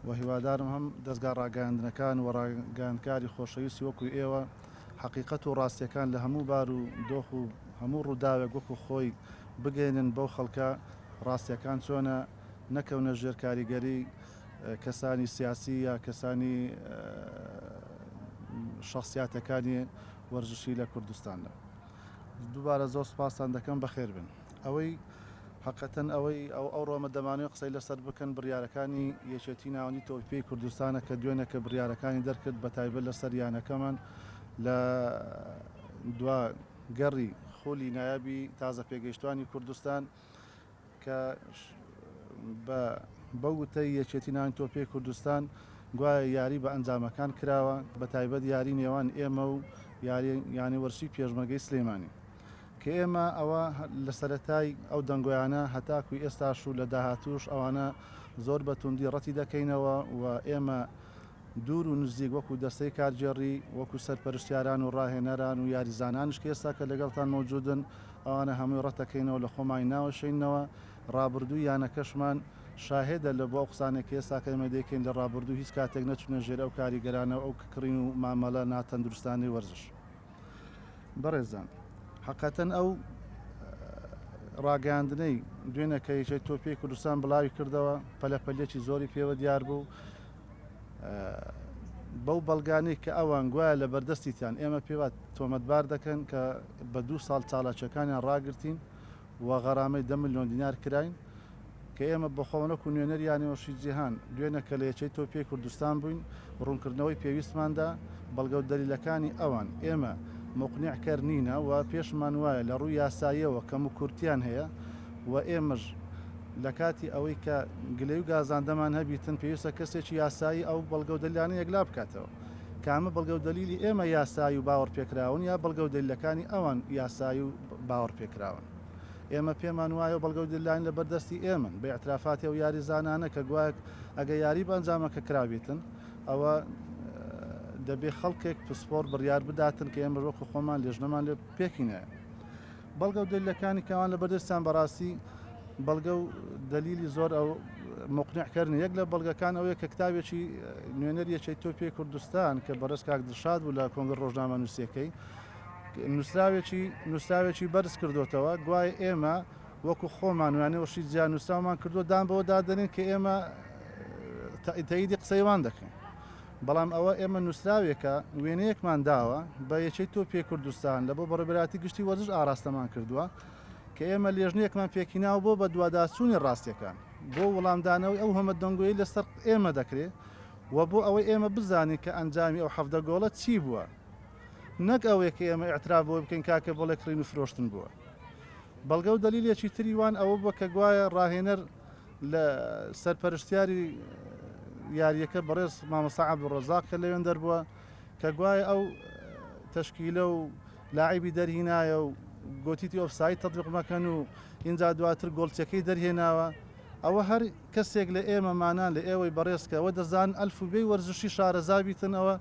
و هیوادارم هەم دەستگا ڕاگەاندنەکان و ڕاگەاندکاری خۆشەویستی وەکو ئێوە حقیقەت و ڕاستیەکان لە هەموو بار و دۆخ و هەموو ڕووداوێک وەکو خۆی بگەێنن بەو خەڵکە ڕاستیەکان چۆنە نەکەونە ژێر کاریگەری کەسانی سیاسی یا کەسانی شخصیاتەکانی وەرزشی لە کوردستاندا. دووبارە زۆر سپاسان دەکەم بەخێر بن. ئەوەی حقەتەن ئەو ڕۆمە دەمانێت قسەی لەسەر بکەن بڕیارەکانی یەکێتی ناوەندی تۆپیی کوردستانە کە دوێنە کە بڕیارەکانی دەرکرد بە تایبەت لەسەر یانەکەمان لە دوا گەڕی خۆلی نایابی تازە پێگەیشتوانی کوردستان کە بە وتەی یەکێتی ناوەندی تۆپیی کوردستان گوایە یاری بە ئەنجامەکان کراوە بە تایبەت یاری نێوان ئێمە و یانی وەرشی پێشمەرگەی سلێمانی کە ئێمە ئەوە لە سەرەتای ئەو دەنگۆیانە هەتاکوی ئێستاش و لە داهاتوش ئەوانە زۆر بە توندی ڕەتی دەکەینەوە و ئێمە دوور و نزیک وەکو دەستەی کارجێڕی وەکو سەرپەرشتیاران و ڕاهێنەران و یاریزانانش کە ئێستا کە لەگەڵتان مەوجودن ئەوانە هەمووی ڕەتەکەینەوە لە خۆمای ناوەشینەوە ڕابردوو یانەکەشمان شاهێدە لە بۆ قسانێک ئێستا کەمە دەکەین لە ڕابردوو هیچ کاتێک نەچونە ژێر ئەو کاریگەرانە ئەو کڕین و مامەلە ناتەندروستانی وەرزش. بەڕێزان حقەتەن ئەو ڕاگەاندنەی دوێنە کە یەکێتی تۆپیی کوردستان بڵاوی کردەوە پەلەپەلێکی زۆری پێوە دیار بوو بەو بەڵگانەی کە ئەوان گوایە لە بەردەستیتان ئێمە پێوە تۆمەتبار دەکەن کە بە 2 ساڵ چاڵاچەکانیان ڕاگرتین و غەرامەی 10 ملیۆن دینار کراین کە ئێمە بەخۆوەکو نوێنەریانەوەشی جیهان دوێنە کە لە یەکێتی تۆپیی کوردستان بووین ڕوونکردنەوەی پێویستماندا بەڵگە و دەلیلەکانی ئەوان ئێمە موقنیعکردنینە و پێشمان وایە لە ڕووی یاساییەوە کەم و کورتیان هەیە و ئێمەش لە کاتی ئەوەی کە گلەی و گازاندەمان هەبیتن پێویستە کەسێکی یاسایی ئەو بەڵگە و دەلیلانە یەکلا بکاتەوە کامە بەڵگە و دەلیلی ئێمە یاسایی و باوەڕ پێکراون یا بەڵگە و دەلیلەکانی ئەوان یاسایی و باوەڕ پێکراون. ئێمە پێمان وایە بەڵگە و دەلیلان لە بەردەستی ئێمن بە ئەترافاتی و یاریزانانە کە گوایە ئەگە یاری بە ئەنجامەکە کرابێتن ئەوە دەبێ خەڵکێک پسپۆر بڕیار بداتن کە ئێمە ڕۆکو خۆمان لێژنەمان لێ پێکینەیە. بەڵگە و دەلیلەکانی کەوان لە بەردەستان بەڕاستی بەڵگە و دەلیلی زۆر ئەو موقنیعکردن یەک لە بەڵگەکان ئەوەیە کە کتابێکی نوێنەر یەکێتی تۆپیی کوردستان کە بەڕێز کاک دڵشاد بوو لە کۆنگڕ ڕۆژنامە نووسیەکەی نووسراوێکی بەرز کردوتەوە گوایە ئێمە وەکو خۆمان وانەوەشی جیان نووسراومان کردووە دان بەوە دادەنین کە ئێمە تەئیدی قسەیوان دەکەین بەڵام ئەوە ئێمە نووسراوێکە وێنەیەکمان داوە بە یەکێتی تۆپیی کوردستان لە بۆ بەڕێبەراتی گشتی وەرزش ئاراستەمان کردووە کە ئێمە لێژنەیەکمان پێکیناوە بۆ بە دوواداچوونی ڕاستیەکان بۆ وەڵامدانەوەی ئەو هەمە دەنگۆیی لەسەر ئێمە دەکرێت و بۆ ئەوەی ئێمە بزانین کە ئەنجامی ئەو 17 گۆڵە چی بووە نەک ئەوەیە کە ئێمە ئەعتراف بۆ بکەین کاکە بۆڵێ کڕین و فرۆشتن بووە. بەڵگە و دەلیلێکی تریوان ئەوە بووە کە گوایە ڕاهێنەر لە سەرپەرشتیاری یاریەکە بەڕێز مامۆستا عەبدوڕەزاق کە لەوێن دەربووە کە گوایە ئەو تەشکیلە و لاعیبی دەرهینایە و گۆتیتی ئۆفساید تەطبیق مەکەن و ئینجا دواتر گۆڵچەکەی دەرهێناوە ئەوە هەر کەسێک لە ئێمەمانان لە ئێوەی بەڕێزکە ئەوە دەزان ئەلفوبێی وەرزشی شارەزابیتن ئەوە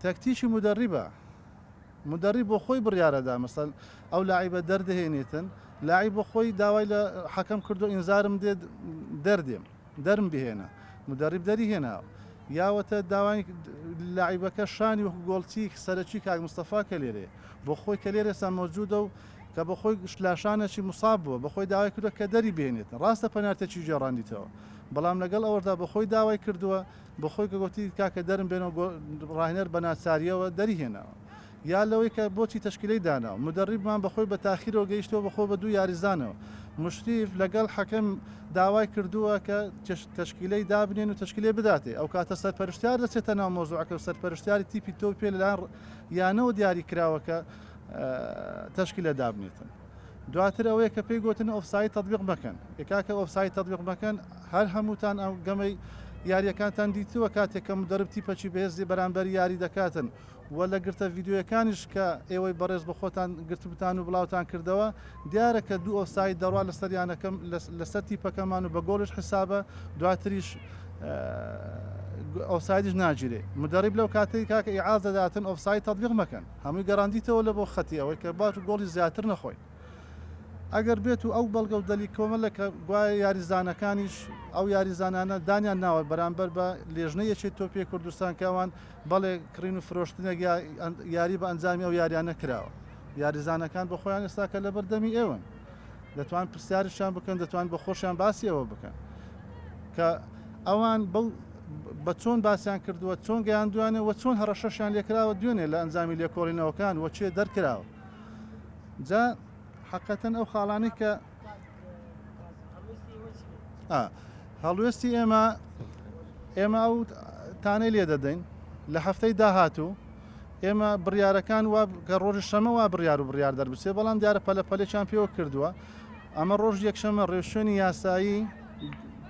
تەکتیکی مدەریب بۆ خۆی بڕیارەدا مەسەڵ ئەو لاعیبە دەردەهێنێتن لاعیب بۆ خۆی داوای لە حەکەم کردو ئینزارم دێت دەرم بهێنە مدەریب دەری هێناوە یاوەتە داوای لاعیبەکە شانی وەکو گۆڵچی سەرەکی کاک مستەفا کەلێرێ بۆ خۆی کەلێرە ئێستا مەوجودە و کە بە خۆی لاشانێکی موساب بووە بە خۆی داوای کردووە کە دەری بهێنێتن ڕاستە پەنارتێکی جێڕاندیتەوە بەڵام لەگەڵ ئەوەدا بە خۆی داوای کردووە بە خۆی کە گوتی کاکە دەرم بێنەوە ڕاهێنەر بە ناچاریەوە دەری هێناوە یا لەوەی کە بۆچی تەشکیلەی داناوە مدەریبمان بەخۆی بە تاخیرەوە گەیشتەوە بەخۆ بە 2 یاریزانەوە مشتیف لەگەڵ حەکەم داوای کردووە کە تەشکیلەی دابنێن و تەشکیلێ بداتێ ئەو کاتە سەرپەرشتیار دەچێتە ناو مۆزوعەکە و سەرپەرشتیاری تیپی تۆپێ لەلایەن یانەوە دیاری کراوەکە تەشکیلە دابنێتن دواتر ئەوەیە کە پێی گوتن ئۆفساید تەطبیق مەکەن کاکە ئۆفساید تەطبیق مەکەن هەر هەمووتان ئەو گەمەی یاریەکانتان دیتووە کاتێک کە مدەرب تیپەچی بەهێزی بەرامبەر یاری دەکاتن و لە گرتە ڤیددیوەکانیش کە ئێوەی بەڕێز بە خۆتان گرتوتان و بڵاوتان کردەوە دیارە کە 2 ئۆفساید دەڕوا لەسەریانەکەم لەسەر تیپەکەمان و بە گۆڵش حسابە دواتریش ئۆفسایدش ناگیرێ مدەریب لەو کاتەی کاکە ئیعاز دەداتن ئۆفساید تەطبیق مەکەن هەمووی گەڕاندیتەوە لە بۆ خەتی ئەوەی کە باش گۆڵی زیاتر نەخۆین ئەگەر بێت و ئەو بەڵگە و دەلی کۆمەڵێکە گوایە یاریزانەکانیش ئەو یاریزانانە دانیان ناوە بەرامبەر بە لێژنە یەکێت تۆپی کوردستان کەوان بەڵێ کڕین و فرۆشتنێک یاری بە ئەنجامی ئەو یاریانە کراوە. یاریزانەکان بە خۆیان ئێستاکە لە بەردەمی ئێوەن، دەتوان پرسیارشان بکەن، دەتوان بە خۆشیان باسی ئەوە بکەن کە ئەوان بە چۆن باسییان کردووە، چۆن گەیاندوانێ و چۆن هەڕەشەشیان لێکراوە دوێنێ لە ئەنجامی لێکۆڵینەوەکان و چێ دەرکراوە. جا حقەتەن ئەو خاڵانی کە هەڵوێستی ئێمە ئەو تانەی لێ دەدەین لە هەفتەی داهاتوو ئێمە بڕیارەکان کە ڕۆژی شەمە وا بڕیار دەربچێ، بەڵام دیارە پەلەپەلێکیان پێوە کردووە. ئەمە ڕۆژ یەکشەمە ڕێوشێنی یاسایی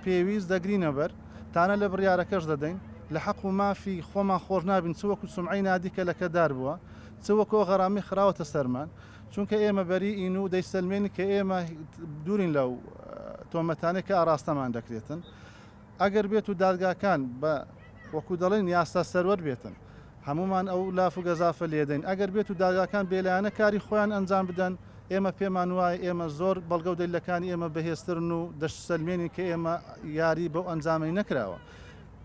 پێویست دەگرینە بەر تانە لە بڕیارەکەش دەدەین لە حەق و مافی خۆمان خۆش نابین، چ وەکو سومعی نادیکە لەکەدار بووە، چ وەکو غەرامی خراوەتە سەرمان، چونکە ئێمە بەری ئین و دەیسەلمێنی کە ئێمە دوورین لەو تۆمەتانێک کە ئاراستەمان دەکرێتن. ئەگەر بێت و دادگاکان بە وەکو دەڵێن یاستا سەروەر بێتن، هەمومان ئەو لاف و گەزافە لێدەین. ئەگەر بێت و دادگاکان بێلایەنە کاری خۆیان ئەنجام بدەن، ئێمە پێمان وایە ئێمە زۆر بەڵگە و دەیلەکانی ئێمە بەهێزترن و دەشسەلمێنی کە ئێمە یاری بەو ئەنجامی نەکراوە.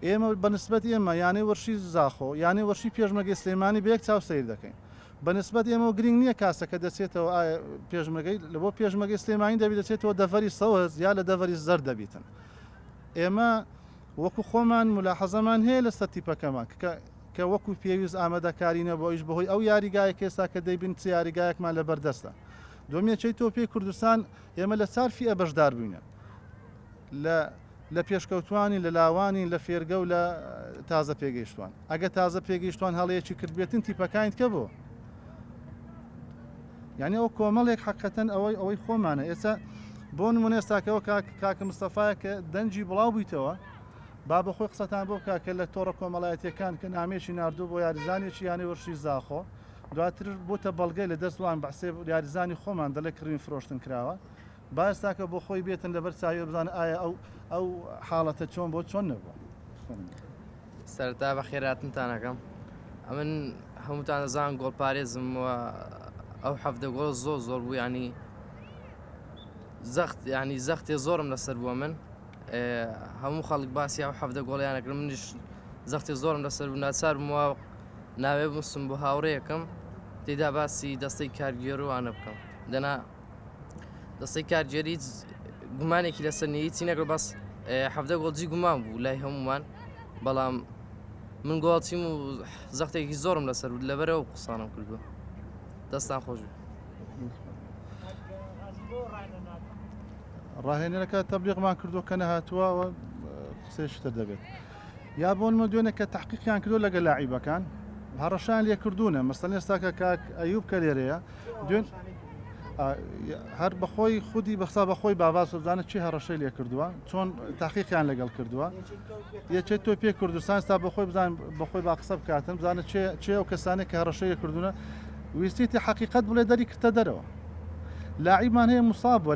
ئێمە بەنسبەت ئێمە یانەی وەرشی زاخۆ یانەی وەرشی پێشمەرگەی سلێمانی بە یەک چاو سەیر دەکەین. بەنسبەت ئێمە و گرنگ نییە کاسەکە دەچێتەوە پێشمەرگەی لە بۆ پێشمەرگەی سلێمانی دەبێت دەچێتەوە دەڤەری سەوز یا لە دەڤەری زەر دەبیتن. ئێمە وەکو خۆمان ملاحەزەمان هەیە لە سەرتیپەکەمان کە وەکو پێویست ئامادەکارینە بۆ ئیش بەهۆی ئەو یاریگایە ئێستا کە دەیبین چ یاریگایەکمان لە بەردەستە. دومیەچەی تۆپی کوردستان ئێمە لە چارفی ئەبەشدار بووینە لە پێشکەوتوانی لە لاوانی لە فێرگە و لە تازە پێگەیشتوان. ئەگە تازە پێگەیشتوان هەڵەیەکی کردبێتن تیپەکانیت کە بۆ یعنی ئەو کۆمەڵێک حقەتەن ئەوەی خۆمانە. ئێستا بۆ نمونە ئێستاکەەوە کاکە مستەفایە کە دەنجی بڵاو بوویتەوە با بەخۆی قسەتان بۆ کاکە لە تۆڕە کۆمەڵایەتیەکان کە نامێکی نردوو بۆ یاریزانێکی یانەی وەرشی زاخۆ دواتر بۆتە بەڵگەی لە دەستوان بەسێ یاریزانی خۆمان دەڵێ کڕین فرۆشتن کراوە. با ئێستاکە بۆ خۆی بێتن لەبەر چاوی بزانە ئایا ئەو حاڵەتە چۆن بۆ چۆن نەبووە. سەرتا بە خێراتنتانەکەم ئەمن هەمووتان دەزان گۆڵپارێزم وە ئەو حەفدە گۆڵ زۆر بوو، ینی زەختێ زۆرم لەسەر بووە. من هەموو خەڵک باسی ئەو حەفدە گۆڵیانەکرد، منیش زەختی زۆرم لەسەر بوو. ناچار بوومەوە ناوێ بووسم بۆ هاوڕێیەکەم تێدا باسی دەستەی کارگێڕوانە بکەم. دەنا دەستەی کارگێری گومانێکی لەسەر نیە چی نەکرد، بەس حەفدە گۆڵجی گومان بوو لای هەمومان، بەڵام من گۆڵچیم و زەختێکی زۆرم لەسەر بوو لەبەرەوە قسانم کردووە. دەستان خۆش بوو. ڕاهێنەرەکە تەبلیغمان کردو کە نەهاتووە قسەیشتر دەبێت یا بۆ نمە دوێنێ کە تحقیقیان کردو لەگە لاعیبەکان هەڕەشان لێ کردوونە. مەسەڵەن ئێستاکە کاک ئەیوب کە لێرەیە دوێن هەر بەخۆی خودی بەخسا بەخۆی باواز بزانێت چی هەڕەشەی لێ کردووە، چۆن تاقیقیان لەگەڵ کردووە. یەکێت تۆ پێ کوردستان ستا بەخۆی بزان بەخۆی با قسە بکاتن بزانێت چێ ئەو کەسانێک کە هەڕەشەیە کردوونە ویستیتی حقیقت بڵێ دەری کردە دەرەوە. لاعیبمان هەیە موساب بووە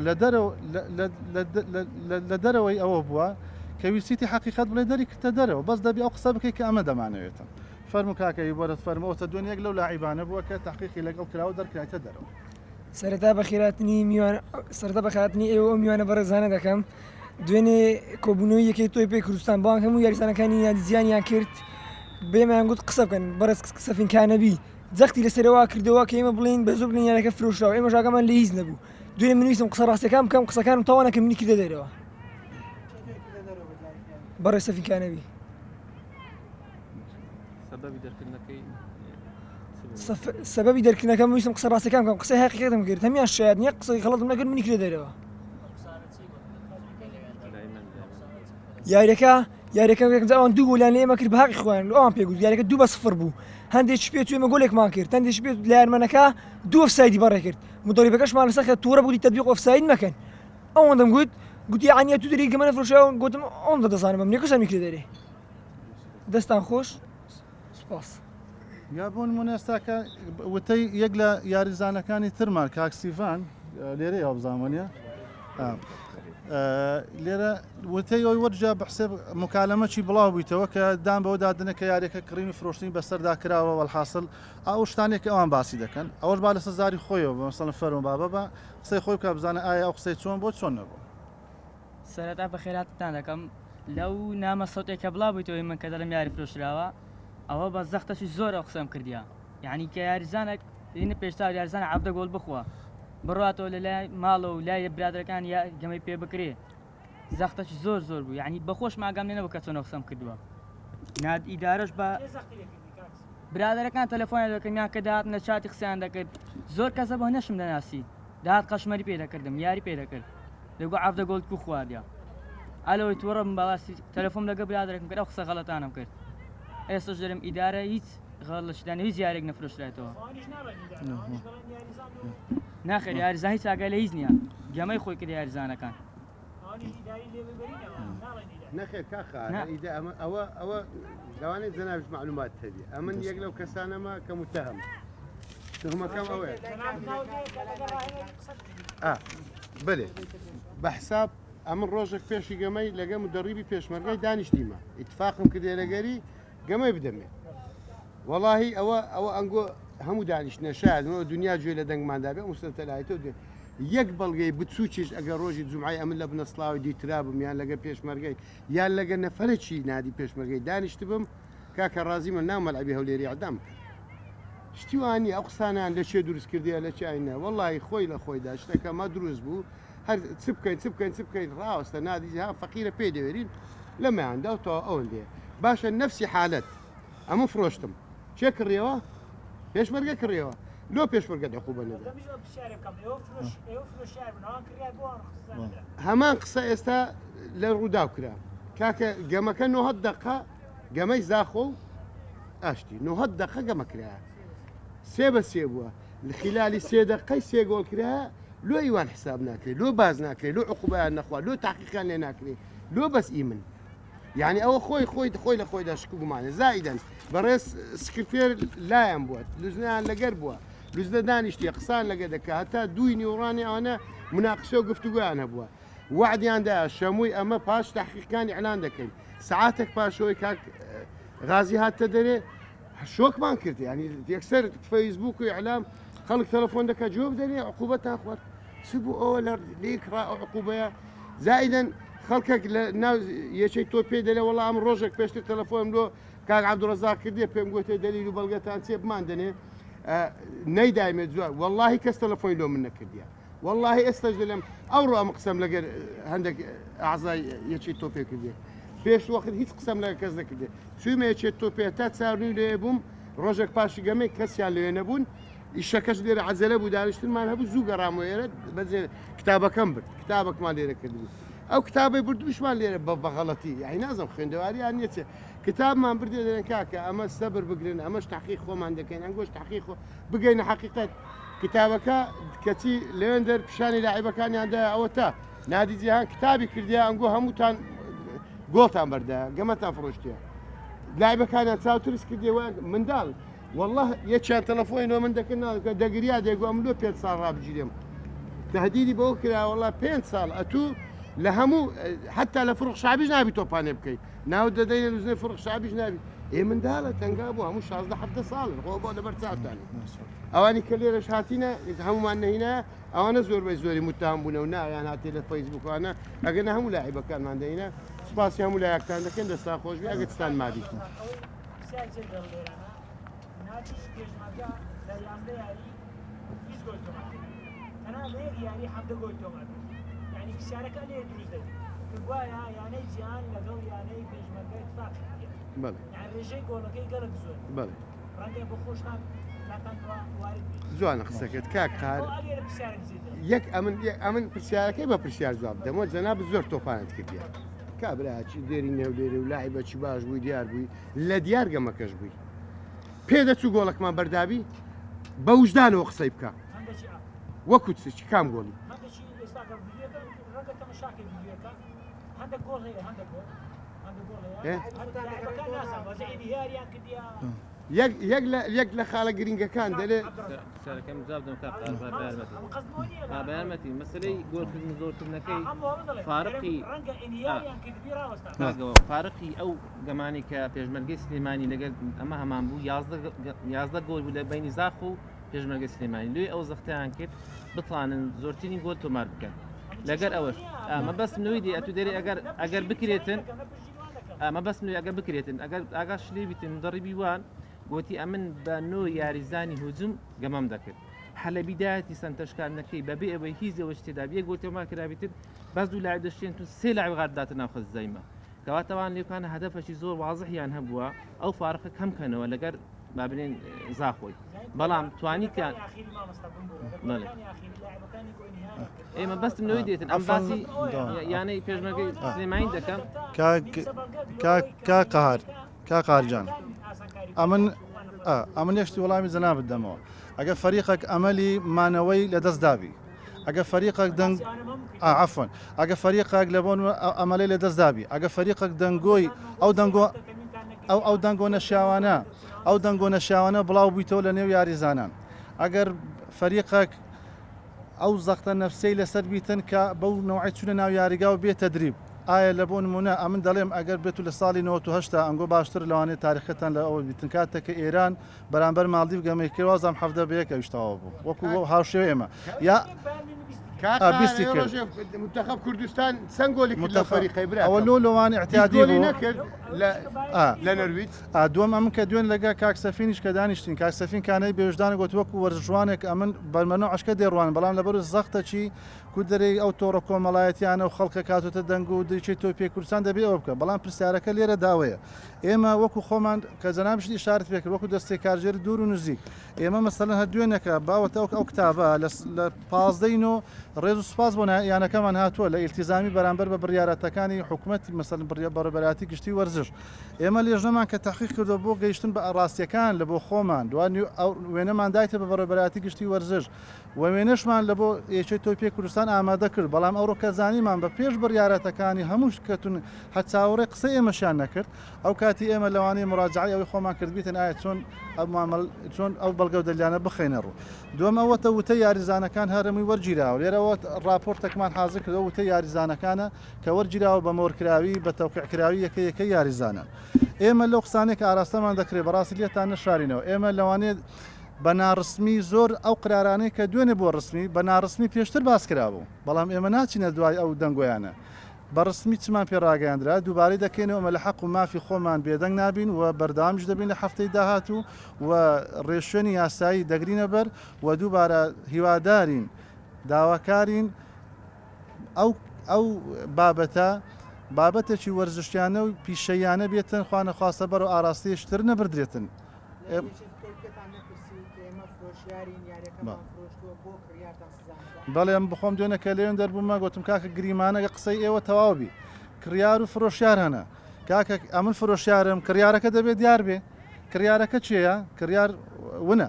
لە دەرەوەی ئەوە بووە کە ویستیتی حقیقت بڵێ دەری کردە دەرەوە، بەس دەبی ئەو قسە بکەی کە ئەمە دەمانەوێتن. فەرمو کاکەی بۆرە فەرمەوەتە دوێنێک لەو لاعیبانە بووە کە تحقیقی لەگەڵ کراوە دەرکرایتە دەرەوە. سەرەتا بە خێراتنی ئێوە ئەو میوانە بەڕێزانە دەکەم. دوێنێ کۆبوونەوەی یەکەی تۆی پێی کوردستان بەڵام هەموو یاریزانەکانی یادیزیانیان کرد بێمەیان گوت قسە بکەن بەڕێز سەفینکانەبی جەختی لەسەرەوە کردەوە کە ئێمە بڵین بە زۆر بڵین یارەکە فرۆشراوە. ئێمە ژاگەمان لە هیچ نەبوو. دوێنێ من ویستم قسە ڕاستیەکان بکەم قسەکانم تاوانەکە منی کردە دەرەوە بەڕێز سەفینکانەبی. سەبەبی دەرکردنەکەم ویستم قسە ڕاستیەکان بکەم قسەی حقیقەتم کرد، هەمیان شایەت نییە قسەی غەڵەتم نەکرد منی کردە دەرەوە. یاریەکە ئەوان دوو گۆلیان لە ئێمە کرد بە حەقی خۆیان ئەوان پێگوت یاریەکە 2-0 بوو. هەندێکی پێ توێمە گۆلێکمان کرد، هەندێکی پێ لە یارمەنەکە 2 ئۆفسایدی بەڕێ کرد. مدەریبەکەشمان لەسەر کە تووڕە بووی تەطبیق ئۆفساید مەکەن. ئەوەندەم گوتی عنیە تو دەری گەمەنە فرۆشراوە گوتم ئەوەندە دەزانم بەم نییە کەسەمی کردە دەرێ. دەستان خۆش سوپاس. یا بۆ نمونە ئێستاکە وتەی یەک لە یاریزانەکانی ترمان کاکسیڤان لێرەیە بزانوانە لێرە وتەی وەرجا بە حسێب مکالەمەکی بڵاو بیتەوە کە دام بەوە دادنە کە یاریەکە کڕین و فرۆشتنی بەسەردا کراوە وەڵحاصل ئەو شتانێک ئەوان باسی دەکەن ئەوەش با لەسەر زاری خۆیەوە بە مەسەڵەن فەرمو بابە بە قسەی خۆی بکە بزانە ئایا ئەو قسەی چۆن بۆ چۆن نەبوو. سەرەتا بە خێراتتان دەکەم لەو نامە سەوتێکە بڵاو بوویتەوەی من کە دەڵم یاری فرۆشراوە ئەوە بە زەختەشی زۆر ئەو قسەم کردیا یعنی کە یاریزانێک لینە پێشتا یاریزانە عەبدە گۆڵ بخوە بڕاتەوە لە لای ماڵە و لای برادەکان یا گەمەی پێ بکرێ زەختەشی زۆر بوو یعنی بەخۆش ماگام لێنەوە کە چۆن قسەم کردووە ناد ئیدارەش بە برادەکان تەلەفۆنیان دەکەمیان کە داهاتنە چاتی قسەیان دەکرد زۆر کەسە بە نەشم دەناسی داهات قەشمەری پێ دەکردم یاری پێ دەکرد دەگو عەبدە گۆڵ کو خواردیا ئەلەوەی تووڕە من باڵاستی تەلەفۆن لەگە برادێکم کرد ئەو قسە غەڵەتانم کرد ئێستاش دەرم ئیدارە هیچ غەڵەشدان هیچ یارێک نەفرۆشرێتەوە ناخێر یاریزان هیچ ئاگای لە هیچ نییە گەمەی خۆی کرد یاریزانەکان نەخێر کاخە ئەوە لەوانەیە جەنابش معلومات هەبێ ئەمن یەک لەو کەسانەمە کە متهم تهمەکەم ئەوەیە بڵێ بە حساب ئەمن ڕۆژێک پێشی گەمەی لەگە مدەڕیبی پێشمەرگەی دانیشتیمە ئیتفاقم کردێ لەگەری گەمەی بدەمێ وەڵاهی ئەوە ئەنگۆ هەموو دانیشتنە شایدەوە دنیا گوێ لە دەنگماندا بێ مستەتەلایەتەوە دێ یەک بەڵگەی بچووکیش ئەگەر ڕۆژی جومعی ئەمن لە بنەسڵاوی دیترابم یان لەگە پێشمەرگەی یان لەگە نەفەرێکی نادی پێشمەرگەی دانیشت بم کاکە ڕازی من نامەلعبی هەولێری عەدام شتیوانی ئەو قسانیان لە چێ دروست کردیە لە چاینە وەڵی خۆی لە خۆیدا شتەکە ما دروست بوو هەر چ بکەین ڕاوەستە نادی ها فەقیرە پێ دەوێرین لەمەیانداوتەوە ئەوەندێ باشە نەفسی حالەت ئەمە فرۆشتم چێ کڕیەوە پێشمەرگە کڕیەوە لۆ پێشمەرگە دەخوبە نەدا هەمان قسە ئێستا لە ڕووداو کرا کاکە گەمەکە 90 دقە گەمەی زاخۆ و ئاشتی 90 دقە گەمە کرا سێ بە سێ بووە خلالی 3 دقەی 3 گۆڵ کرا لۆ ئیوان حساب ناکرێت لۆ باز ناکرێت لۆ عقوبەیان نەخوا لۆ تاقیقان لێ ناکرێت لۆ بەس ئیمن یعنی ئەوە خۆی لە خۆیدا شک گومانە زائیدەن بەڕێز سکرتێر لایەن بووە لوزنیان لەگەر بووە لوزدە دانیشتی قسان لەگە دەکە هەتا دوی نیوڕانی ئەوانە مناقشە و گفتوگویان هەبووە وعدیاندا شەمووی ئەمە پاش تحقیقەکانی ئەعلان دەکەین سعاتێک پاشەوەی کاک غازی هاتە دەرێ شۆکمان کرد ینی یەکسەر فەیسبوک و ئیعلام خەڵک تەلەفۆن دەکە جواب دەرێ عقوبەتان خوارد چ بوو ئەوە لە لێکڕا ئەو عقوبەیە زائیدەن خەڵکێک لە ناو یەکێک تۆ پێ دەلێ وەڵام ئەم ڕۆژێک پێشتر تەلەفۆنم لۆ کاک عەبدوڕەزاق کردێ پێم گوتێ دەلیل و بەڵگەتان چێ بمان دەنێ نەیدایمێت جواب وەڵاهی کەس تەلەفۆنی لۆ من نەکردیە وەڵاهی ئێستاش دەلێم ئەوڕۆ ئەم قسەم لەگەر هەندێک ئاعزای یەکی تۆ پێ کردێ پێش وەخت هیچ قسەم لەگە کەس نەکردێ چوومە یەکێک تۆ پێ تا چاڕنی لێ بووم ڕۆژێک پاشی گەمەی کەسیان لێ نەبوون ئیشەکەش لێرە عەجەلە بوو دانیشتنمان هەبوو زوو گەڕامەوێرە بەجێ کتابەکەم برد کتابێکمان لێرە کردبوو ئەو کتابی بردوشمان لێرە بە غەڵەتی یعنی نازم خوێندەواریان نییە کتابمان بردێ دەرێن کاکە ئەمە سەبر بگرن ئەمەش تحقیق خۆمان دەکەین ئەنگۆش تحقیق بگەینە حەقیقەت کتابەکە کەچی لەوێندەر پیشانی لاعیبەکانیاندا ئەوە تا نادی جیهان کتابی کردیا ئەنگۆ هەمووتان گۆڵتان بەردە گەمەتان فرۆشتیە لاعیبەکانیان چاوترس کردێوە منداڵ والله یەکیان تەلەفۆنەوە من دەکەن دەگریا دێگو ئەم لۆ 5 ساڵ ڕابگیرێم تهدیدی بەوە کرا والله 5 ساڵ ئەتوو لە هەموو حتا لە فڕق شعبیش نابی تۆپانێ بکەیت ناو دەدەین لەزنەی فڕق شعبیش نابی منداڵە تەنگا بوو هەموو 16 ساڵن خۆ بۆ لەبەر چاوتانی ئەوانی کە لێرەش هاتینە هەمومان نەهینە ئەوانە زۆربەی زۆری متهم بوونە و ناویان هاتێ لە فەیسبوکانە ئەگەر هەموو لاعیبەکانمان دەینە سوپاسی هەموو لایەکتان دەکەن دەستا خۆشبی ئەگەر ستان مادی يعني كسارك اللي يدرس ده كوايا يعني جان لقوا يعني بيجمع اتفاق بله يعني الرجال يقولوا كي قالك زول بله راندي بخوش لا كان وارد زوانە قسەکەت کاک قار یەک ئەمن پرسیارەکەی بە پرسیار جواب دەمەوە جەناب زۆر تۆپانت کردی کابراچی دێری نێولێرە و لاعیبە چی باش بووی دیار بووی لە دیار گەمەکەش بووی پێدەچوو گۆڵەکمان بەردابی بە وجدانەوە قسەی بکە وەکو چی کام گۆڵی عندك جول هي عندك جول عندك جول هي یەک لە خاڵە گرنگەکان دەلێ سەرەکەم جواب دەم کاک بابەرمەتی مەسلەی گۆڕکردن زۆرکردنەکەی فارقی ئەو گەمانی کە پێشمەرگەی سلێمانی لەگەر ئەمە هەمان بوو 11 گۆل بوو لە بینی زاخ و پێشمەرگەی سلێمانی لێ ئەو زەختیان کرد بتوانن زۆرترین گۆل تۆمار بکەن لەگەر ئەوەش ئەمە بەس نوێی دی ئەتو دەری ئەگەر بکرێتن ئەمە بەس نوێ ئەگەر بکرێتن ئەگەر ئاگا شلێ بیتن دەڕیبی وان گوتی ئەمن بە نۆ یاریزانی هجوم گەمەم دەکرد حەلە بیدایەتی سنتەشکارنەکەی بەبێ ئەوەی هیچ ئەوە شتێدا بێ گۆ تۆمار کرابێتن بەس دوو لاعب دەشتێن تو سێ لاعب غارداتە ناو خەزایمە کەواتەوان لێکانە هەدەفەشی زۆر واضحیان هەبووە ئەو فارقە کەم کەنەوە لەگەر بابنێن زاخۆی بەڵام توانیتیان ئێمە بەستم لەوەی دێتن ئەم باسی یانەی پێشمەرگەی سلێمانی دەکەم کا قارجان ئەمن یەشتی وەڵامی زەنا بدەمەوە ئەگە فەریقێک ئەمەلی مانەوەی لەدەست دابی ئەگە فەریقێک دەنگ عفۆن ئەگە فەریقێک لە بۆن ئەمەلەی لەدەست دابی ئەگە فەریقێک دەنگۆی ئەو دەنگۆ نەشیاوانە ئەو دەنگۆ نەشیاوانە بڵاو بوویتەوە لە نێو یاریزانان ئەگەر فەریقێک ئەو زەختە نەفسەی لەسەر بیتن کە بەو نەوعی چونە ناو یاریگا و بێتە دریب ئایا لە بۆ نمونە ئەمن دەڵێم ئەگەر بێت و لە ساڵی 1970 ئەنگۆ باشتر لەوانێت تاریخەتان لە ئەوە بیتن کاتێککە ئێران بەرامبەر ماڵدیو گەمەی کێوازام حەفدە بەیەک ئەویشتەوە بوو وەکو هاوشێوە ئێمە یا منتخب کوردستان چەند گۆلی لە فەریقەی برا ئەوە لۆوانی احتیادی نەکرد لە نەرویج دووەم ئەمن کە دوێن لەگە کاکسەفینیش کە دانیشتین کاکسەفین کانەی بێژدانە گوت وەکو وەرزژوانێک ئەمن بەرمەنەوە عشکە دێڕوان بەڵام لەبەر زەختە چی کو دەرەی ئەو تۆڕە کۆمەڵایەتیانە و خەڵکە کاتۆتە دەنگ و دەچێت تۆ پێ کوردستان دەبێ ئەوە بکە بەڵام پرسیارەکە لێرە داوەیە ئێمە وەکو خۆمان کە جەنابشتی ئشارەت پێکرد وەکو دەستی کارژێر دوور و نزیک ئێمە مەسەلەن هەر دوێنەکە باوەتە ئەو کتابە لە 15 ڕێز و سوپاس بۆ یانەکەمان هاتووە لە ئیلتیزامی بەرامبەر بە بڕیارەتەکانی حکوومەتی مەسەل بەڕێبەراتی گشتی وەرزش ئێمە لێژنەمان کە تەحقیق کردو بۆ گەیشتن بە ڕاستیەکان لە بۆ خۆمان دوان وێنەمان دایتە بە بەڕێبەراتی گشتی وەرزش و وێنەشمان لە بۆ یەکێت تۆی پێ کوردستان ئامادە کرد بەڵام ئەو ڕۆکە زانیمان بە پێش بڕیارەتەکانی هەموو کەتون هەچاوەڕێ قسە ئێمەشان نەکرد ئەو کاتی ئێمە لەوانەیە مراجعی ئەوەی خۆمان کردبیتن ئایا چۆن ئەو بەڵگە و دەلیانە بخەینە ڕوو دووەم ئەوەتە وتە یاریزانەکان هەرمی وەرگیراوە لێرەوە راپۆرتێکمان حاضر کردەوە وتە یاریزانەکانە کە وەرگیراوە بە مۆرکراوی بە تەوقیعکراوی یەکە یاریزانە ئێمە لەو قسانێک ئاراستەمان دەکرێت بەڕاستی لێتان نەشارینەوە ئێمە لەوانێت بە ناڕسمی زۆر ئەو قرارانەی کە دوێنێ بۆ ڕسمی بە ناڕسمی پێشتر باس کرابوو بەڵام ئێمە ناچینە دوای ئەو دەنگۆیانە بەڕسمی چمان پێڕاگەاندرا دووبارەی دەکەینەوە ئەمە لە حەق و مافی خۆمان بێدەنگ نابین و بەردەوامیش دەبین لە هەفتەی داهاتوو و ڕێشوێنی یاسایی دەگرینە بەر و دووبارە هیوادارین داواکارین ئەو بابەتێکی وەرزشیانە و پیشەیانە بێتن خوانە خواستە بەر و ئاراستەیەشتر نەبردرێتن بەڵێ ئەم بخۆم دوێنە کە لێن دەربوومە گوتم کاکە گریمانەگە قسەی ئێوە تەواوبی کڕیار و فرۆشیار هەنە کاکە ئەمن فرۆشیارم کڕیارەکە دەبێت دیار بێ کڕیارەکە چییە؟ کڕیار ونە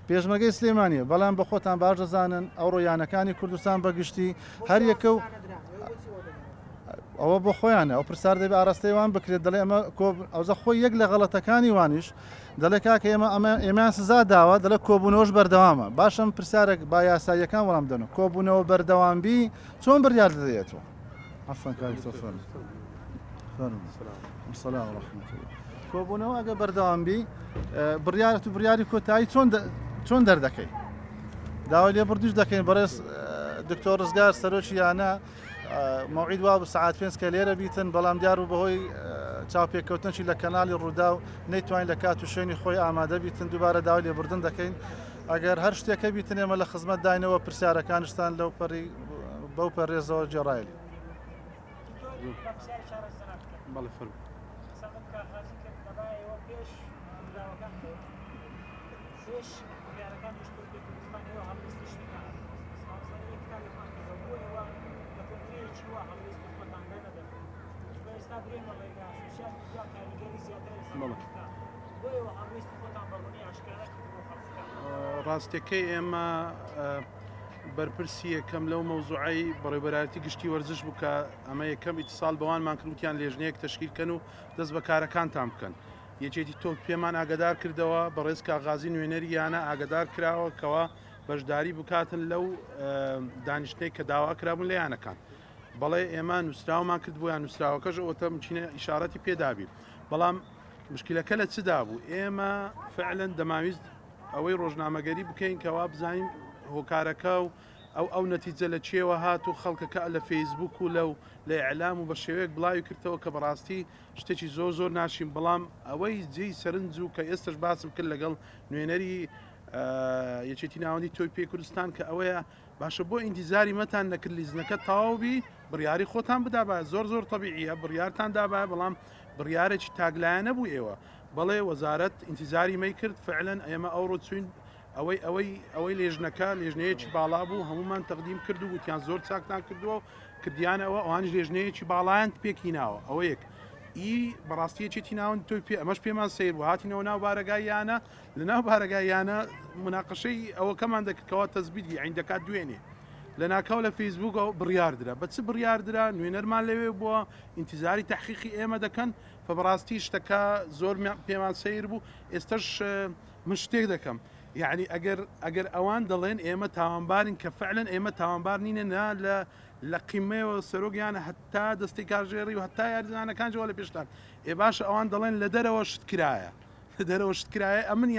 پێشمەرگەی سلێمانیە بەڵام بە خۆتان باش دەزانن ئەو ڕۆیانەکانی کوردستان بەگشتی هەر یەکە و ئەوە بۆ خۆیانە ئەو پرسیار دەبێت ئاراستەیوان بکرێت دەڵێ ئەمە ئەوزە خۆی یەک لە غەڵەتەکانی وانیش دەڵێ کاکە ئێمەیان سزا داوە دەڵێ کۆبوونەوەش بەردەوامە باشم پرسیارێک با یاساییەکان وەڵام دەن کۆبوونەوە بەردەوامبی چۆن بڕیار دەدەیێتەوە کۆبوونەوە ئەگە بەردەوامبی بڕیارەت و بڕیاری کۆتایی چۆن دەردەکەی داوای لێ بردوش دەکەین بەڕێز دکتۆر ڕزگار سەرۆکی یانە مەوعید وا بە سەعات پێنج کە لێرە بیتن بەڵام دیار و بەهۆی چاوپێککەوتنشی لە کەناڵی ڕوودا و نەیتوانین لە کات و شوێنی خۆی ئامادە بیتن دووبارە داوای لێبوردن دەکەین ئەگەر هەر شتێکە بیتن ئێمە لە خزمەت داینەوە پرسیارەکانشتان لەو پەڕی بەو پەرێزەوە جێڕایلی ڕاستیەکەی ئێمە بەرپرسی یەکەم لەو مەوزوعی بەڕێوەبەراتی گشتی وەرزش بووکە ئەمە یەکەم ئیتیساڵ بەوانمان کردوتیان لێژنەیەک تەشکیلکەن و دەست بە کارەکانتان بکەن یەکێتی تۆ پێمان ئاگدار کردەوە بەڕێز کاغازی نوێنەری یانە ئاگدار کراوە کەەوە بەشداری بکاتن لەو دانیشتەی کە داوا کرابوون لە یانەکان بەڵێ ئێمە نووسراومان کرد بۆ یان نووسراوەکەش ئەوتە چینە ئیشارەتی پێدابی بەڵام مشکلەکە لە چدا بوو ئێمە فعلەن دەماویست ئەوەی ڕۆژنامەگەری بکەین کەوا بزانین هۆکارەکە و ئەو نەتیجە لە چێوە هات و خەڵکەکە لە فەیسبوک و لەو لە ئەعلام و بە شێوەیەک بڵاوی کردەوە کە بەڕاستی شتێکی زۆر ناشین بەڵام ئەوەی جێی سەرنج و کە ئێستش باسم کرد لەگەڵ نوێنەری یەکێتی ناوەندی تۆی پێ کوردستان کە ئەوەیە باشە بۆ ئینتیزاری مەتان نەکرد لیزنەکە تەواوبی بڕیاری خۆتان بدابە زۆر تەبیعیە بڕیارتان دابە بەڵام بڕیارێکی تاگلایە نەبوو ئێوە بەڵێ وەزارەت ئینتیزاری مەی کرد فعلەن ئێمە ئەوڕۆ چوین ئەوەی لێژنەکە لێژنەیەکی باڵا بوو هەمومان تەقدیم کرد و گوتیان زۆر چاکتان کردووە و کردیانەوە ئەوانش لێژنەیەکی باڵایان پێکی ناوە ئەوە یەک بەڕاستیەکێتی ناون تۆی پێ ئەمەش پێمان سیر بوو هاتینەوە ناو بارەگاییانە لە ناو بارەگاییانە مناقەشەی ئەوەکەمان دەکردکەوە تەزبیدی عین دەکات دوێنێ لە ناکاو لە فەیسبوک ئەو بڕیاردرا بە چ بڕیاردرا نوێنەرمان لەوێ بووە ئینتیزاری تحقیقی ئێمە دەکەن فبڕاستی شتەکە زۆر پێمان سیر بوو ئێستش من شتێک دەکەم یعنی ئەگەر ئەوان دەڵێن ئێمە تاوانبارین کە فعلەن ئێمە تاوانبار نینە نا لە قیمەوە سەرۆگیانە هەتا دەستی کارژێڕی و هەتا یاریزانەکانجیەوە لە پێشتان باشە ئەوان دەڵێن لە دەرەوە شت کرایە لە دەرەوە شت کرایە ئەمن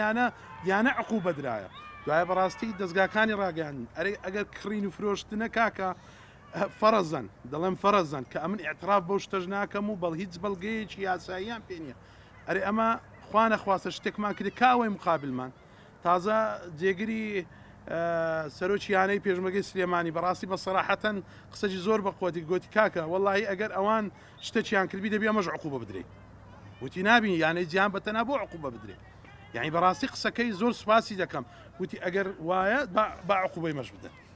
یانە عقوبە بدرایە دوایە بەڕاستی دەستگاکانی ڕاگەیان ئەگەر کڕین و فرۆشتنە کاکە فەرەزەن دەڵێن فەرەزەن کە ئەمن ئاعتراف بەو شتەش ناکەم و بەڵ هیچ بەڵگەیەکی یاساییان پێ نییە ئەمە خوانە خواستە شتێکمان کرد کاوەی مقابلمان تازە جێگیری سەرۆکیانەی پێشمەرگەی سلێمانی بەڕاستی بە سەراحەتەن قسەی زۆر بەخۆتی گوتی کاکە وەڵی ئەگەر ئەوان شتێکیان کردبی دەبی ئەمەش عقوبە بدرێت وتی نبینی یانەی جیان بەتەنا بۆ عقوبە بدرێت یعنی بەڕاستی قسەکەی زۆر سوپاسی دەکەم وتی ئەگەر وایە با عقوبەی مەش بدەن